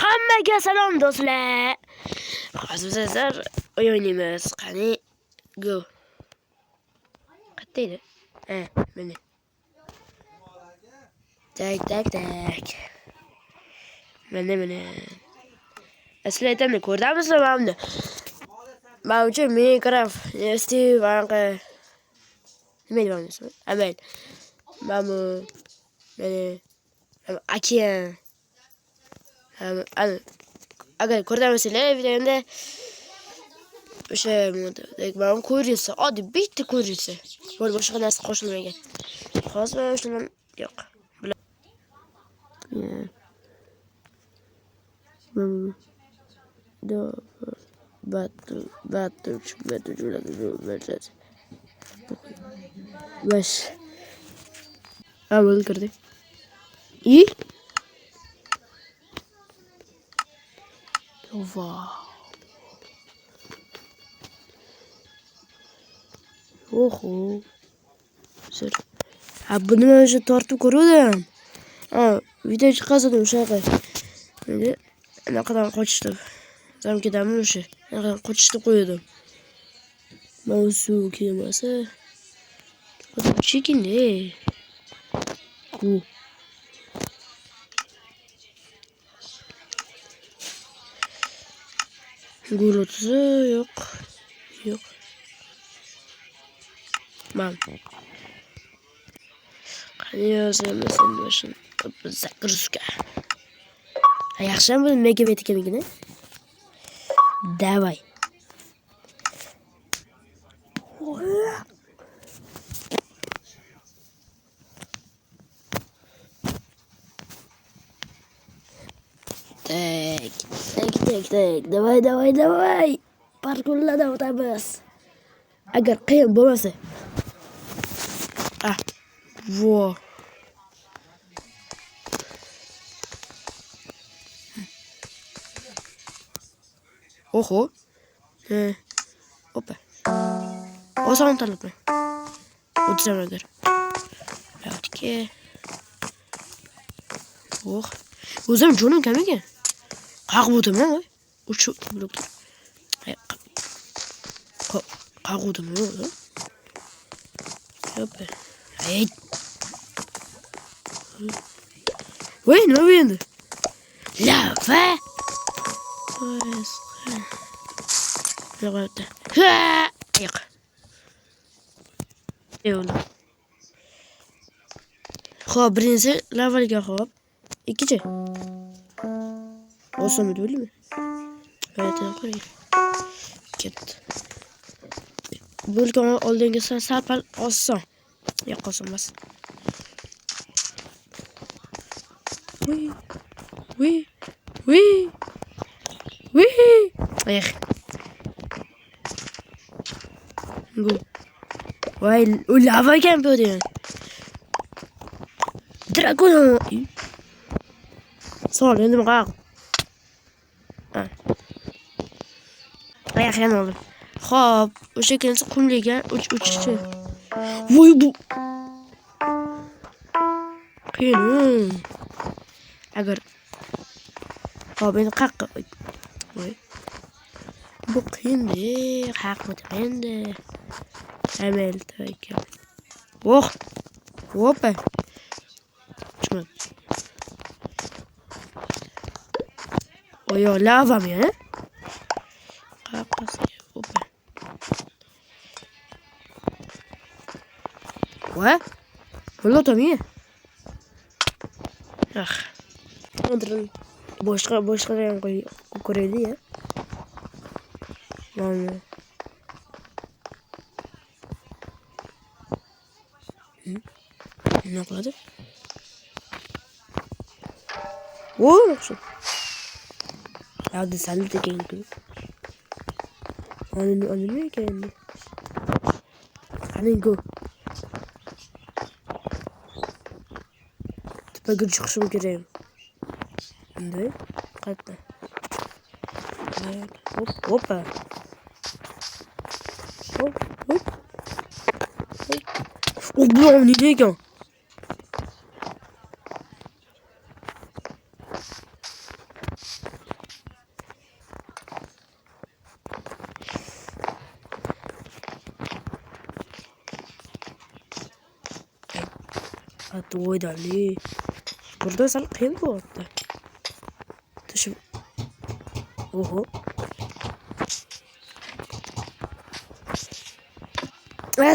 Hammaga salom do'stlar. Hozir sizlar o'ynaymiz. Qani go. Qayerda? Mana. Tak. Mana. Asli aytamni ko'rdingizmi mana? Men uchun Minecraft Steve anqa nima deyapsiz? Amal. Mana okean. Agar ko'rdamasizlar videoda o'sha mana ko'rinsa, oddiy bitta ko'rinsa. Boshqa narsa qo'shilmagan. Hozir o'shadan yo'q. Battle. Bas. बोल कर दे ये वाह ओहो sir buni men o'sha tortib ko'rdim. Video chiqardim o'shaqa. Endi anaqadan qochdim. Zamkidanmi o'sha. Anaqadan qochishni qo'ydim. Mavzu kelmasa. Chekindi. Gurutsu yok. Mam. Qani yozamisan başın. Загрузка. Yaxshimi bu megabaytkamigina? Давай. Tak. Давай. Parkurlardan o'tamiz. Agar qiyin bo'lmasa. Vo. Oho. Hoppa. Oson talabmi? O'tsaman agar. Yo'qki. O'zim jonim kam ekan. Qaq bo'dimmi? Uch blok. Qaq bo'dimmi? Hoppa. Ay. Voy, nima bu endi? Lava. Yo'q. Xo'p, birinchi lavalga xo'p. Ikkinchi. Oson bo'ldimi? Qo'y. Ketdi. Bo'lgan oldingi sal oson. Yo'q, oson emas. Wi. Go. Voy, u lava ekan bu yerda. Dragon. Sol, endi nima qilaq? Yaxshi oldim. Xo'p, o'sha kelsa qumliga uchishi. Voy bu. Qiyin. Agar xo'p, endi qaqqa. Voy. Bu qiyin-da, haqida endi. Amal taka. Hoppa. Chiqmadi. Oyo, lavam ya. Qaqqasi. Hoppa. Va? Bo'ladimi? O'ndirin. Boshqa ham ko'raylik ya. Mana. Nima qiladi? Yaxshi. Hadi salut ekan-ku. Nima ekan? Qani go. Tepaga chiqishim kerak. Bunday qayerda? Hoppa. Bu nima ekan? Foydali. Burada sal qiyin bo'lyapti. Tushib. Oho.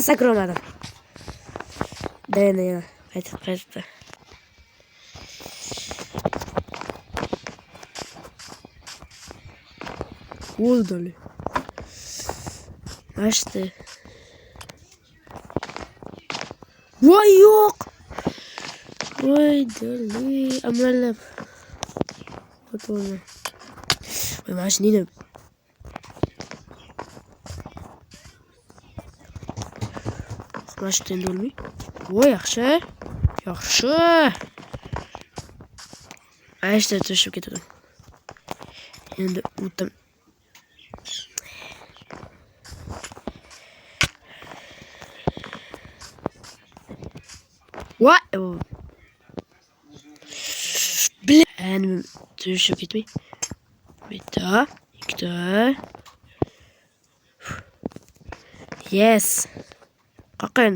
Sakramadim. Dayana. Qaytib. Foydali. Açtı. Voy yo'q. Foydali. Amralab. Oto'ni. Voy mashinani. Mashinadan bo'lmay. Voy yaxshi. Ayshda tushib ketdim. Endi o'tdim. What? Endi tushib ketmay. Bitta, ikkita. Yes. Qaqin.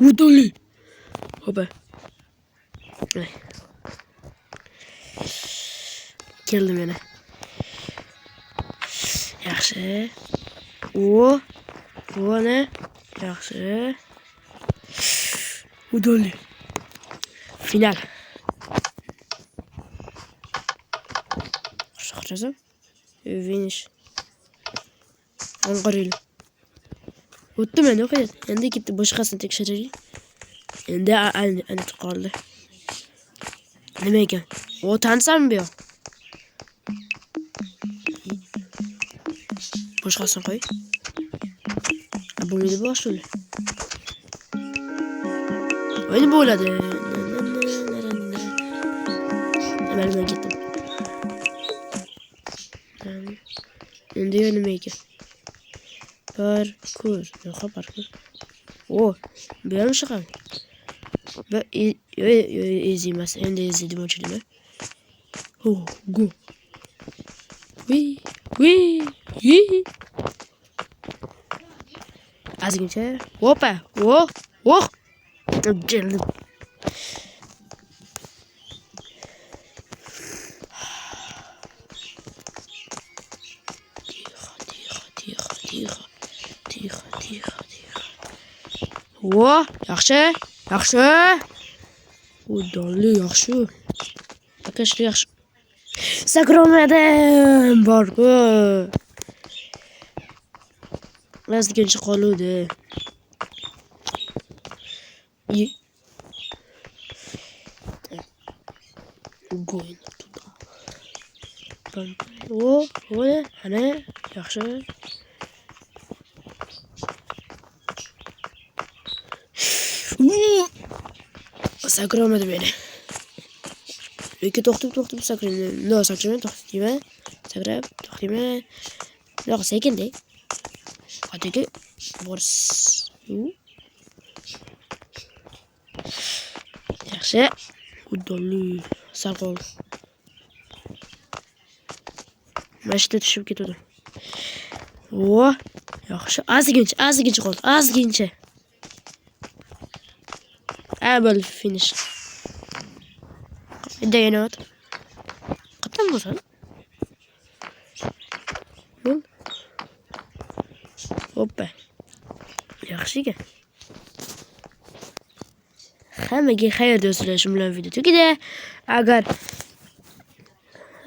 Udoli. Hopa. Keldim yana. Yaxshi. Buni yaxshi. Udoli. Final. Xo'jazim. Finish. Anqarayli. O'tdim endi o'qiydi. Endi ketdi boshqasini tekshiraylik. Endi ana qoldi. Nima ekan? O tansammi bu? Boshqasini qo'y. Bo'lmaydi boshqa. Endi bo'ladi. Nima ketdim. Endi nima ekan? Parkur. Yo'q, parkur. Bu ham chiqam. Easy emas. Endi easy demoqchiman. Go. Wi. Azgincha. Opa. Jeldim. Tiho. Yaxshi. Udoli yaxshi. Akashli yaxshi. Sakramadim. Bor-ku. Ozgincha qoluvdi. Go'yin tutdi. Ana yaxshi. Sakramadim meni. Lekin to'xtab sakrayman. No, sakrayman, to'xtayman. Sakrab, to'xtayman. Yo'q, sekin-de. Hadiga bors. Yaxshi. Udoli. Sal qoldi. Mashina tushib ketdi. Yaxshi. Ozgincha qoldi. Ozgincha. Able finish. Dayanot. Qatdan bo'lsin. Hoppa. Yaxshiga. Hammaga xayr do'stlar, shu bilan video tugadi. Agar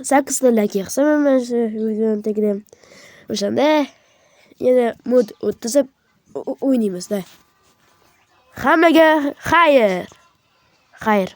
8 ta like yig'sam, men shu videoni tagida o'shanda yana mod o'tkazib o'ynaymiz-da. Hammaga xayr.